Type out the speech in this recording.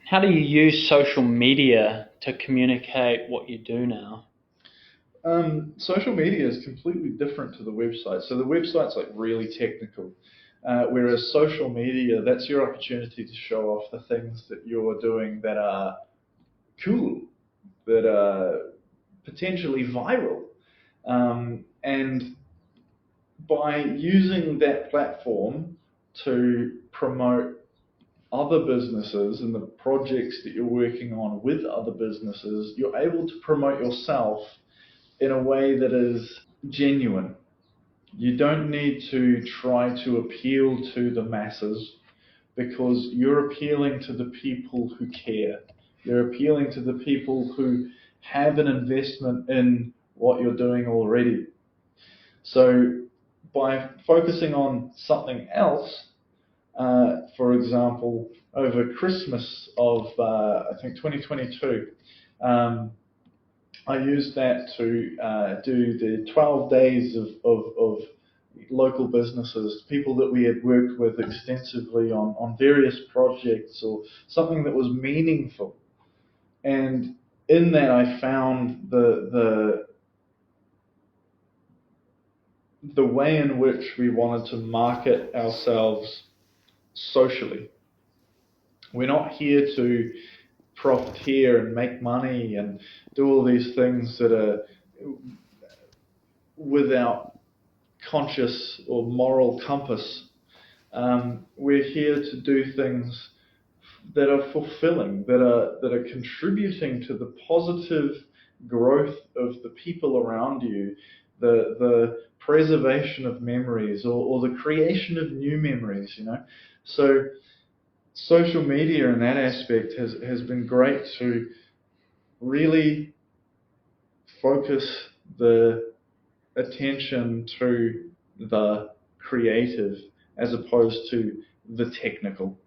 How do you use social media to communicate what you do now? Social media is completely different to the website. So the website's like really technical, whereas social media, that's your opportunity to show off the things that you're doing that are cool, that are potentially viral. And by using that platform to promote other businesses and the projects that you're working on with other businesses, you're able to promote yourself in a way that is genuine. You don't need to try to appeal to the masses because you're appealing to the people who care. You're appealing to the people who have an investment in what you're doing already. So by focusing on something else, for example, over Christmas of I think 2022, I used that to do the 12 days of local businesses, people that we had worked with extensively on various projects or something that was meaningful. And in that, I found the way in which we wanted to market ourselves socially. We're not here to profiteer and make money and do all these things that are without conscious or moral compass. We're here to do things that are fulfilling, that are contributing to the positive growth of the people around you, the preservation of memories or the creation of new memories. So social media in that aspect has been great to really focus the attention to the creative as opposed to the technical.